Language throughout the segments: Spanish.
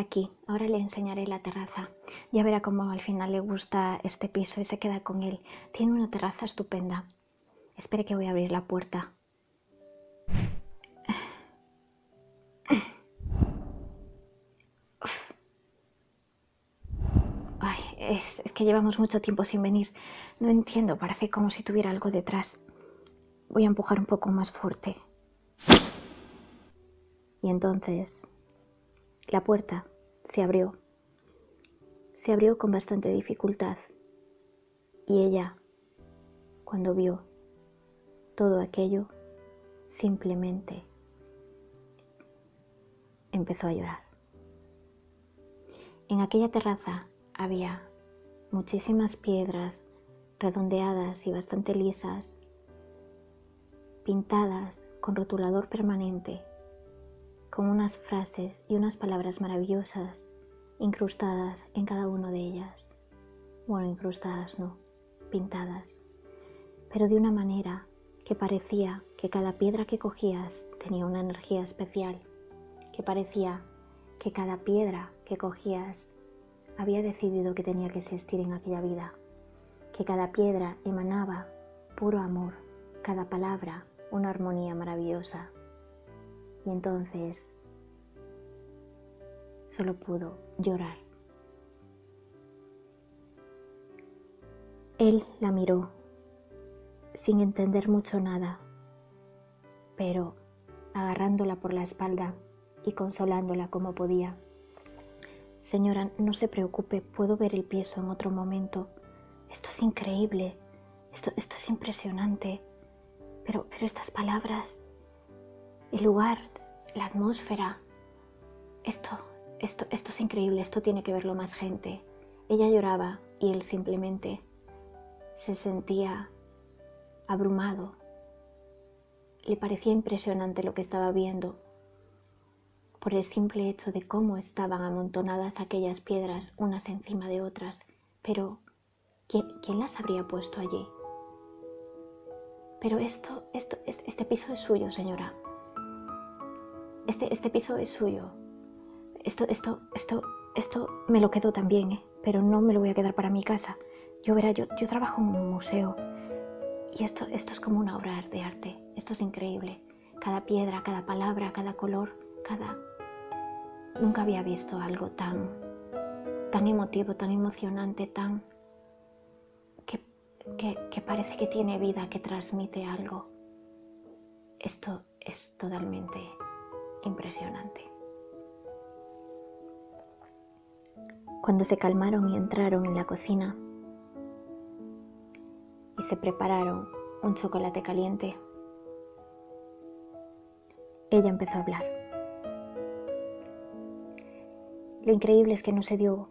Aquí, ahora le enseñaré la terraza. Ya verá cómo al final le gusta este piso y se queda con él. Tiene una terraza estupenda. Espere que voy a abrir la puerta. Ay, es que llevamos mucho tiempo sin venir. No entiendo, parece como si tuviera algo detrás. Voy a empujar un poco más fuerte. Y entonces la puerta se abrió. Se abrió con bastante dificultad. Y ella, cuando vio todo aquello, simplemente empezó a llorar. En aquella terraza había muchísimas piedras redondeadas y bastante lisas, pintadas con rotulador permanente, con unas frases y unas palabras maravillosas incrustadas en cada una de ellas. Bueno, incrustadas no, pintadas, pero de una manera que parecía que cada piedra que cogías tenía una energía especial, que parecía que cada piedra que cogías había decidido que tenía que existir en aquella vida, que cada piedra emanaba puro amor, cada palabra una armonía maravillosa. Y entonces solo pudo llorar. Él la miró sin entender mucho nada, pero agarrándola por la espalda y consolándola como podía. Señora, no se preocupe, puedo ver el piso en otro momento. Esto es increíble, esto es impresionante, pero estas palabras, el lugar, la atmósfera, esto es increíble, esto tiene que verlo más gente. Ella lloraba y él simplemente se sentía abrumado. Le parecía impresionante lo que estaba viendo por el simple hecho de cómo estaban amontonadas aquellas piedras unas encima de otras. Pero, ¿quién las habría puesto allí? Pero este piso es suyo, señora. Este piso es suyo. Esto me lo quedo también, pero no me lo voy a quedar para mi casa. Yo trabajo en un museo y esto es como una obra de arte. Esto es increíble. Cada piedra, cada palabra, cada color, Nunca había visto algo tan emotivo, tan emocionante, que parece que tiene vida, que transmite algo. Esto es totalmente impresionante. Cuando se calmaron y entraron en la cocina y se prepararon un chocolate caliente, ella empezó a hablar. Lo increíble es que no se dio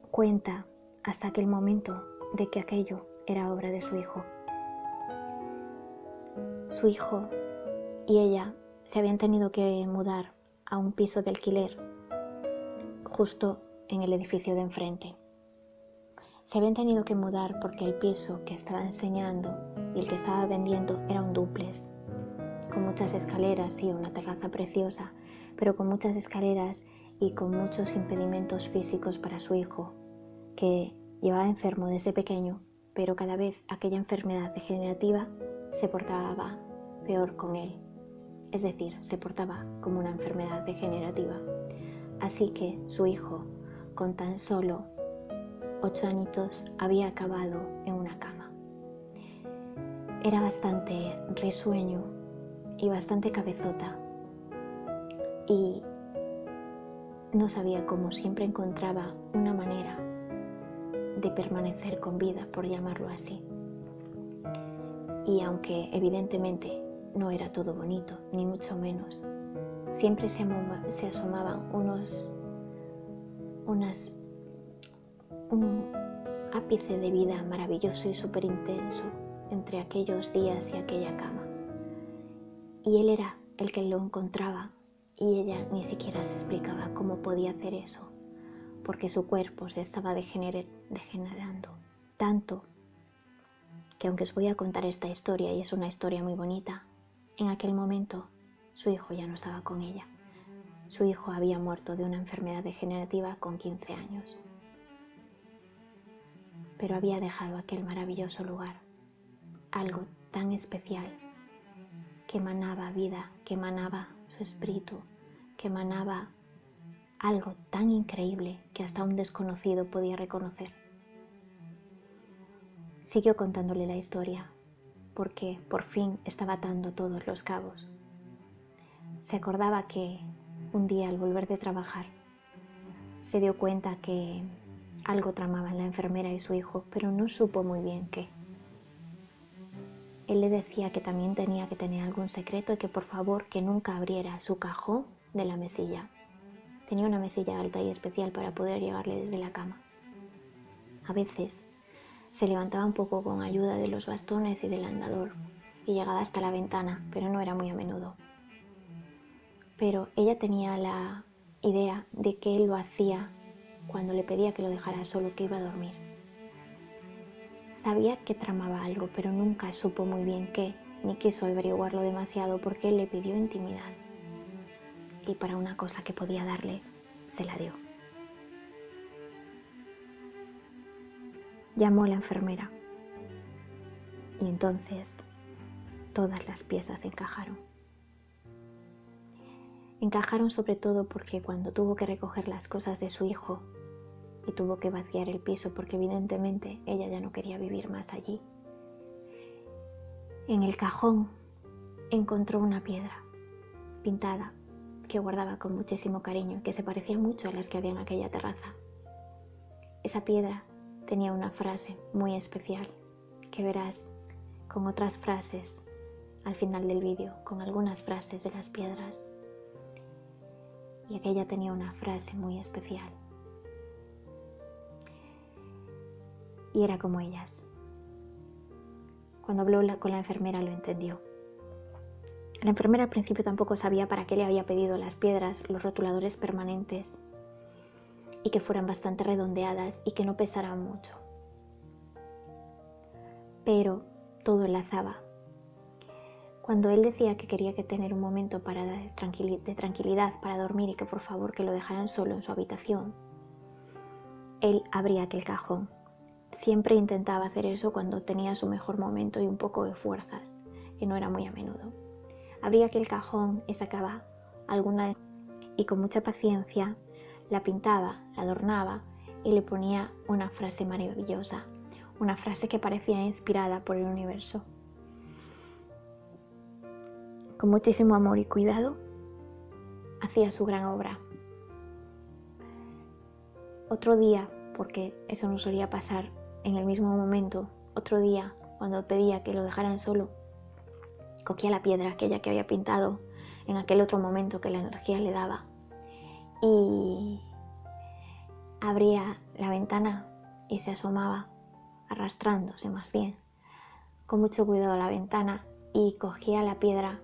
cuenta hasta aquel momento de que aquello era obra de su hijo. Su hijo y ella se habían tenido que mudar a un piso de alquiler justo en el edificio de enfrente. Se habían tenido que mudar porque el piso que estaba enseñando y el que estaba vendiendo era un dúplex, con muchas escaleras y una terraza preciosa, pero con muchas escaleras y con muchos impedimentos físicos para su hijo, que llevaba enfermo desde pequeño, pero cada vez aquella enfermedad degenerativa se portaba peor con él, es decir, se portaba como una enfermedad degenerativa. Así que su hijo, con tan solo 8 añitos, había acabado en una cama. Era bastante risueño y bastante cabezota, y no sabía cómo, siempre encontraba una manera de permanecer con vida, por llamarlo así. Y aunque evidentemente no era todo bonito, ni mucho menos, siempre se asomaban un ápice de vida maravilloso y súper intenso entre aquellos días y aquella cama. Y él era el que lo encontraba, y ella ni siquiera se explicaba cómo podía hacer eso, porque su cuerpo se estaba degenerando tanto que, aunque os voy a contar esta historia, y es una historia muy bonita, en aquel momento su hijo ya no estaba con ella. su hijo había muerto de una enfermedad degenerativa con 15 años. Pero había dejado aquel maravilloso lugar, algo tan especial, que emanaba vida, que emanaba su espíritu, que emanaba algo tan increíble que hasta un desconocido podía reconocer. Siguió contándole la historia, porque por fin estaba atando todos los cabos. Se acordaba que un día al volver de trabajar se dio cuenta que algo tramaban la enfermera y su hijo, pero no supo muy bien qué. Él le decía que también tenía que tener algún secreto y que por favor que nunca abriera su cajón de la mesilla. Tenía una mesilla alta y especial para poder llegarle desde la cama. A veces se levantaba un poco con ayuda de los bastones y del andador y llegaba hasta la ventana, pero no era muy a menudo. Pero ella tenía la idea de que él lo hacía cuando le pedía que lo dejara solo, que iba a dormir. Sabía que tramaba algo, pero nunca supo muy bien qué, ni quiso averiguarlo demasiado porque él le pidió intimidad. Y para una cosa que podía darle, se la dio. Llamó a la enfermera y entonces todas las piezas encajaron. Encajaron sobre todo porque cuando tuvo que recoger las cosas de su hijo y tuvo que vaciar el piso porque evidentemente ella ya no quería vivir más allí, en el cajón encontró una piedra pintada que guardaba con muchísimo cariño, que se parecía mucho a las que había en aquella terraza. Esa piedra tenía una frase muy especial que verás con otras frases al final del vídeo, con algunas frases de las piedras. Y aquella tenía una frase muy especial. Y era como ellas. Cuando habló con la enfermera lo entendió. La enfermera al principio tampoco sabía para qué le había pedido las piedras, los rotuladores permanentes, y que fueran bastante redondeadas y que no pesaran mucho. Pero todo enlazaba. Cuando él decía que quería que tener un momento de tranquilidad para dormir y que por favor que lo dejaran solo en su habitación, él abría aquel cajón. Siempre intentaba hacer eso cuando tenía su mejor momento y un poco de fuerzas, que no era muy a menudo. Abría aquel cajón y sacaba alguna y con mucha paciencia la pintaba, la adornaba y le ponía una frase maravillosa, una frase que parecía inspirada por el universo. Con muchísimo amor y cuidado hacía su gran obra. Otro día, porque eso no solía pasar en el mismo momento, otro día cuando pedía que lo dejaran solo, cogía la piedra aquella que había pintado en aquel otro momento que la energía le daba y abría la ventana y se asomaba, arrastrándose más bien, con mucho cuidado a la ventana y cogía la piedra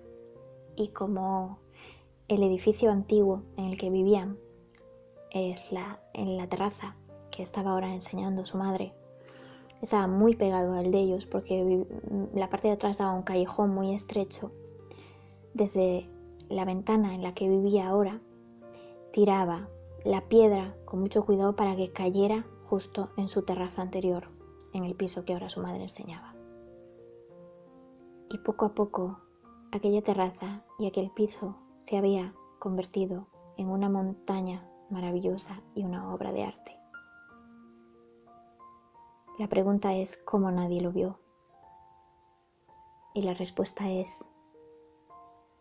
y como el edificio antiguo en el que vivían en la terraza que estaba ahora enseñando su madre, estaba muy pegado al de ellos porque la parte de atrás daba un callejón muy estrecho. Desde la ventana en la que vivía ahora, tiraba la piedra con mucho cuidado para que cayera justo en su terraza anterior, en el piso que ahora su madre enseñaba. Y poco a poco, aquella terraza y aquel piso se había convertido en una montaña maravillosa y una obra de arte. La pregunta es cómo nadie lo vio. Y la respuesta es,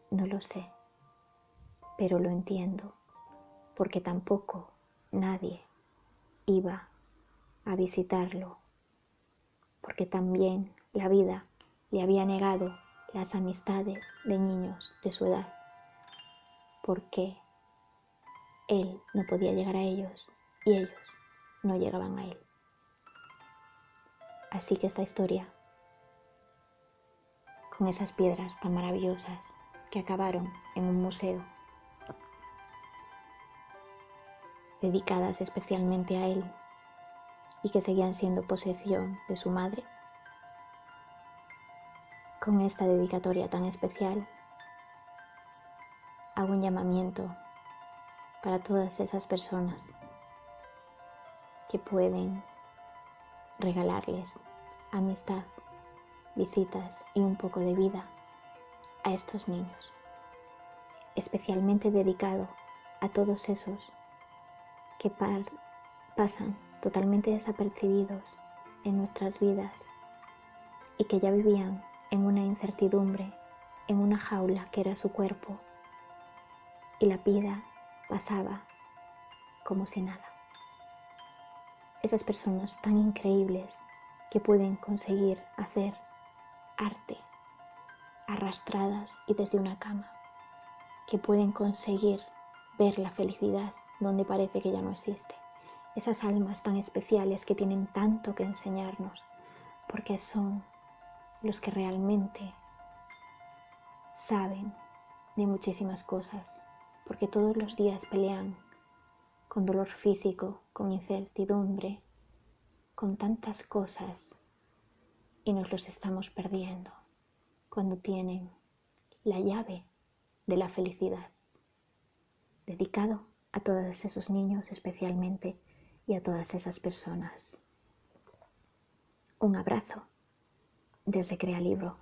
no lo sé, pero lo entiendo, porque tampoco nadie iba a visitarlo, porque también la vida le había negado las amistades de niños de su edad, porque él no podía llegar a ellos y ellos no llegaban a él. Así que esta historia, con esas piedras tan maravillosas que acabaron en un museo, dedicadas especialmente a él y que seguían siendo posesión de su madre, con esta dedicatoria tan especial, hago un llamamiento para todas esas personas que pueden regalarles amistad, visitas y un poco de vida a estos niños, especialmente dedicado a todos esos que pasan totalmente desapercibidos en nuestras vidas y que ya vivían en una incertidumbre, en una jaula que era su cuerpo, y la vida pasaba como si nada. Esas personas tan increíbles que pueden conseguir hacer arte arrastradas y desde una cama, que pueden conseguir ver la felicidad donde parece que ya no existe. Esas almas tan especiales que tienen tanto que enseñarnos, porque son los que realmente saben de muchísimas cosas, porque todos los días pelean con dolor físico, con incertidumbre, con tantas cosas, y nos los estamos perdiendo cuando tienen la llave de la felicidad, dedicado a todos esos niños especialmente y a todas esas personas. Un abrazo desde Crea Libro.